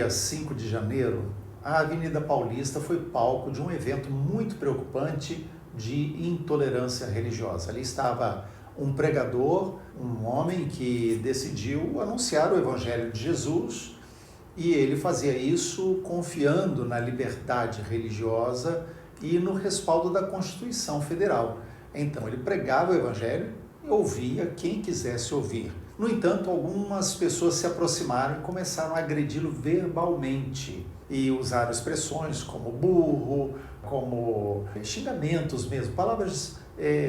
dia 5 de janeiro, a Avenida Paulista foi palco de um evento muito preocupante de intolerância religiosa. Ali estava um pregador, um homem que decidiu anunciar o Evangelho de Jesus, e ele fazia isso confiando na liberdade religiosa e no respaldo da Constituição Federal. Então ele pregava o Evangelho e ouvia quem quisesse ouvir. No entanto, algumas pessoas se aproximaram e começaram a agredi-lo verbalmente e usaram expressões como burro, como xingamentos mesmo, palavras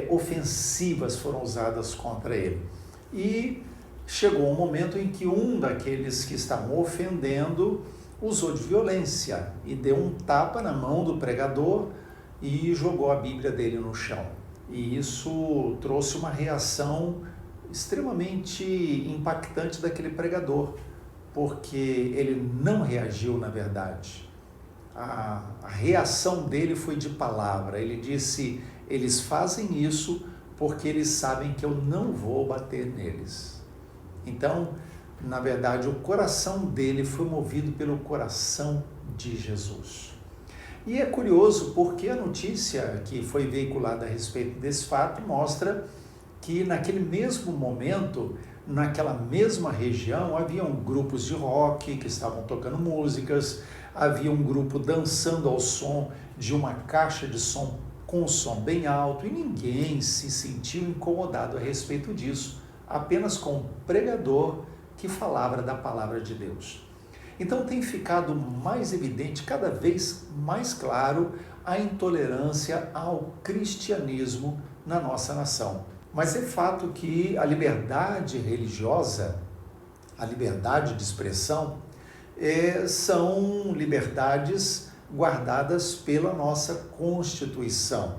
ofensivas foram usadas contra ele. E chegou um momento em que um daqueles que estavam ofendendo usou de violência e deu um tapa na mão do pregador e jogou a Bíblia dele no chão. E isso trouxe uma reação extremamente impactante daquele pregador, porque ele não reagiu na verdade. A reação dele foi de palavra. Ele disse: eles fazem isso porque eles sabem que eu não vou bater neles. Então, na verdade, o coração dele foi movido pelo coração de Jesus. E é curioso porque a notícia que foi veiculada a respeito desse fato mostra que naquele mesmo momento, naquela mesma região, haviam grupos de rock que estavam tocando músicas, havia um grupo dançando ao som de uma caixa de som com um som bem alto, e ninguém se sentiu incomodado a respeito disso, apenas com o pregador que falava da palavra de Deus. Então tem ficado mais evidente, cada vez mais claro, a intolerância ao cristianismo na nossa nação. Mas é fato que a liberdade religiosa, a liberdade de expressão, são liberdades guardadas pela nossa Constituição.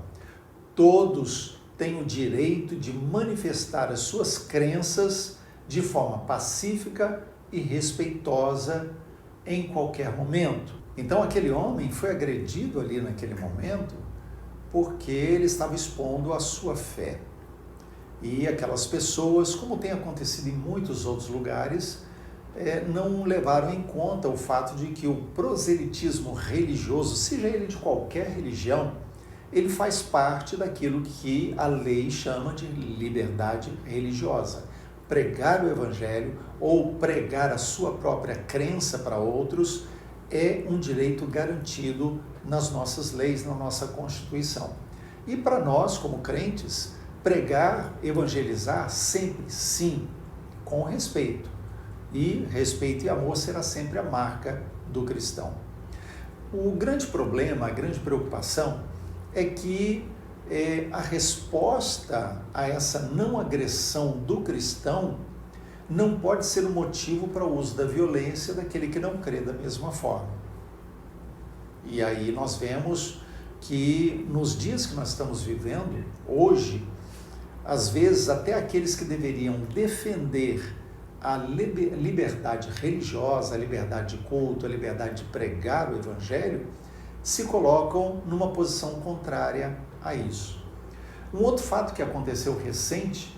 Todos têm o direito de manifestar as suas crenças de forma pacífica e respeitosa em qualquer momento. Então aquele homem foi agredido ali naquele momento porque ele estava expondo a sua fé. E aquelas pessoas, como tem acontecido em muitos outros lugares, não levaram em conta o fato de que o proselitismo religioso, seja ele de qualquer religião, ele faz parte daquilo que a lei chama de liberdade religiosa. Pregar o Evangelho ou pregar a sua própria crença para outros é um direito garantido nas nossas leis, na nossa Constituição. E para nós, como crentes, pregar, evangelizar, sempre sim, com respeito. E respeito e amor será sempre a marca do cristão. O grande problema, a grande preocupação é que a resposta a essa não agressão do cristão não pode ser um motivo para o uso da violência daquele que não crê da mesma forma. E aí nós vemos que nos dias que nós estamos vivendo, hoje, às vezes até aqueles que deveriam defender a liberdade religiosa, a liberdade de culto, a liberdade de pregar o Evangelho, se colocam numa posição contrária a isso. Um outro fato que aconteceu recente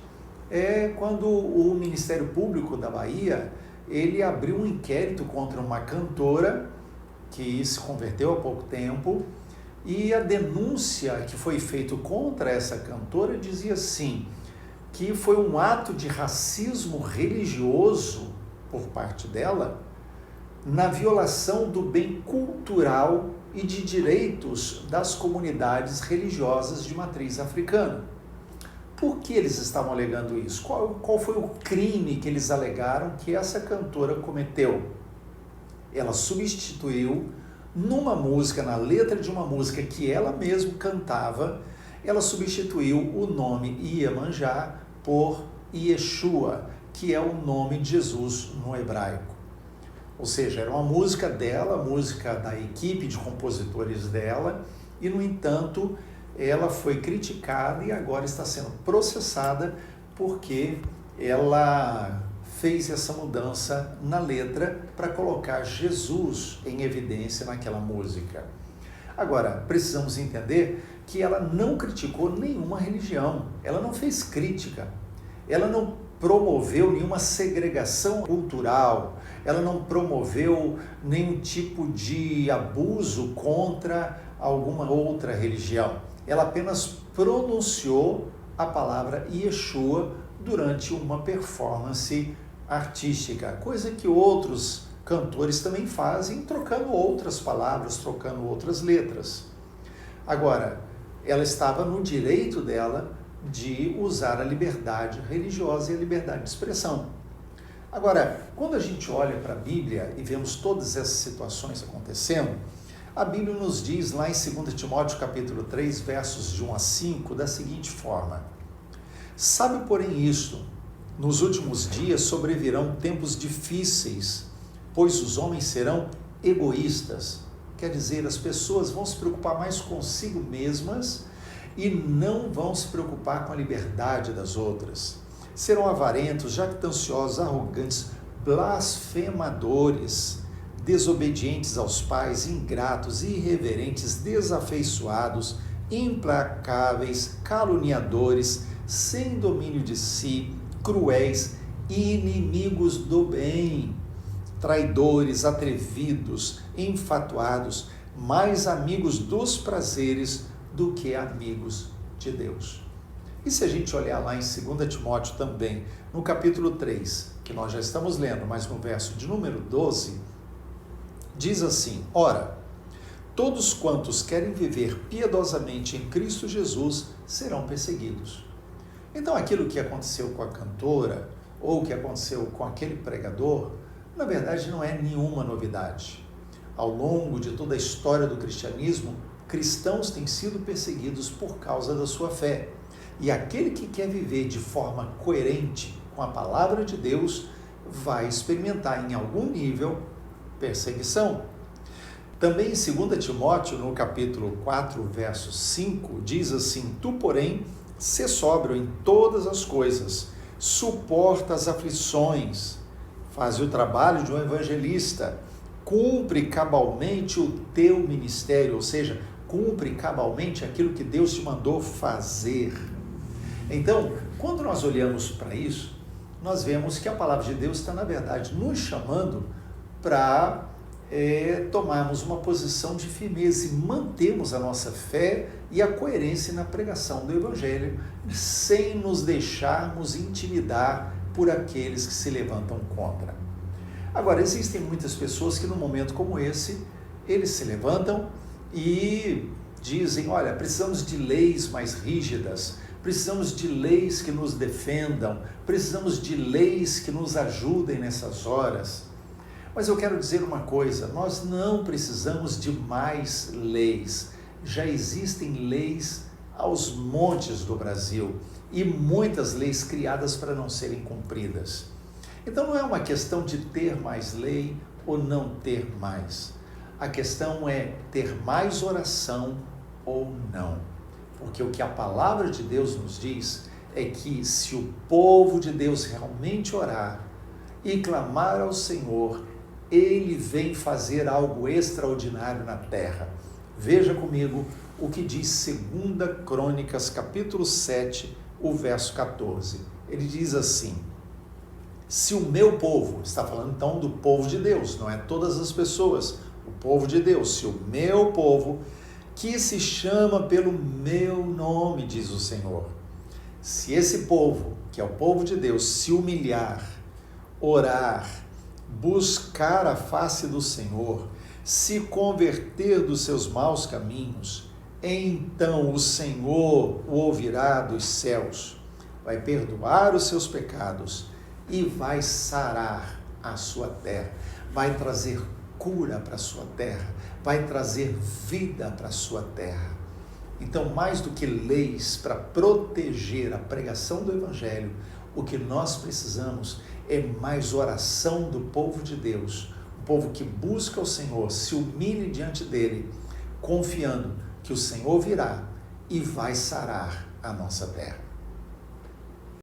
é quando o Ministério Público da Bahia, ele abriu um inquérito contra uma cantora que se converteu há pouco tempo, e a denúncia que foi feita contra essa cantora dizia assim, que foi um ato de racismo religioso por parte dela, na violação do bem cultural e de direitos das comunidades religiosas de matriz africana. Por que eles estavam alegando isso? Qual foi o crime que eles alegaram que essa cantora cometeu? Ela substituiu numa música, na letra de uma música que ela mesma cantava, ela substituiu o nome Iemanjá por Yeshua, que é o nome de Jesus no hebraico. Ou seja, era uma música dela, música da equipe de compositores dela, e no entanto ela foi criticada e agora está sendo processada porque ela fez essa mudança na letra para colocar Jesus em evidência naquela música. Agora, precisamos entender que ela não criticou nenhuma religião, ela não fez crítica, ela não promoveu nenhuma segregação cultural, ela não promoveu nenhum tipo de abuso contra alguma outra religião. Ela apenas pronunciou a palavra Yeshua durante uma performance artística, coisa que outros cantores também fazem, trocando outras palavras, trocando outras letras. Agora, ela estava no direito dela de usar a liberdade religiosa e a liberdade de expressão. Agora, quando a gente olha para a Bíblia e vemos todas essas situações acontecendo, a Bíblia nos diz lá em 2 Timóteo capítulo 3, versos de 1 a 5, da seguinte forma: sabe, porém, isto, nos últimos dias sobrevirão tempos difíceis, pois os homens serão egoístas. Quer dizer, as pessoas vão se preocupar mais consigo mesmas e não vão se preocupar com a liberdade das outras. Serão avarentos, jactanciosos, arrogantes, blasfemadores, desobedientes aos pais, ingratos, irreverentes, desafeiçoados, implacáveis, caluniadores, sem domínio de si, cruéis, inimigos do bem, traidores, atrevidos, enfatuados, mais amigos dos prazeres do que amigos de Deus. E se a gente olhar lá em 2 Timóteo também, no capítulo 3, que nós já estamos lendo, mas no verso de número 12, diz assim: ora, todos quantos querem viver piedosamente em Cristo Jesus serão perseguidos. Então aquilo que aconteceu com a cantora, ou que aconteceu com aquele pregador, na verdade não é nenhuma novidade. Ao longo de toda a história do cristianismo, cristãos têm sido perseguidos por causa da sua fé. E aquele que quer viver de forma coerente com a palavra de Deus vai experimentar em algum nível perseguição. Também em 2 Timóteo, no capítulo 4, verso 5, diz assim: tu, porém, sê sóbrio em todas as coisas, suporta as aflições, faz o trabalho de um evangelista, cumpre cabalmente o teu ministério, ou seja, cumpre cabalmente aquilo que Deus te mandou fazer. Então, quando nós olhamos para isso, nós vemos que a palavra de Deus está, na verdade, nos chamando para tomarmos uma posição de firmeza e mantermos a nossa fé e a coerência na pregação do Evangelho, sem nos deixarmos intimidar por aqueles que se levantam contra. Agora, existem muitas pessoas que num momento como esse, eles se levantam e dizem: olha, precisamos de leis mais rígidas, precisamos de leis que nos defendam, precisamos de leis que nos ajudem nessas horas. Mas eu quero dizer uma coisa: nós não precisamos de mais leis. Já existem leis aos montes do Brasil e muitas leis criadas para não serem cumpridas. Então não é uma questão de ter mais lei ou não ter mais. A questão é ter mais oração ou não. Porque o que a palavra de Deus nos diz é que se o povo de Deus realmente orar e clamar ao Senhor, Ele vem fazer algo extraordinário na terra. Veja comigo o que diz 2 Crônicas, capítulo 7, o verso 14. Ele diz assim: se o meu povo, está falando então do povo de Deus, não é todas as pessoas, o povo de Deus, se o meu povo, que se chama pelo meu nome, diz o Senhor, se esse povo, que é o povo de Deus, se humilhar, orar, buscar a face do Senhor, se converter dos seus maus caminhos, então o Senhor o ouvirá dos céus, vai perdoar os seus pecados e vai sarar a sua terra, vai trazer cura para a sua terra, vai trazer vida para a sua terra. Então, mais do que leis para proteger a pregação do Evangelho, o que nós precisamos é mais oração do povo de Deus, um povo que busca o Senhor, se humilhe diante dele, confiando que o Senhor virá e vai sarar a nossa terra.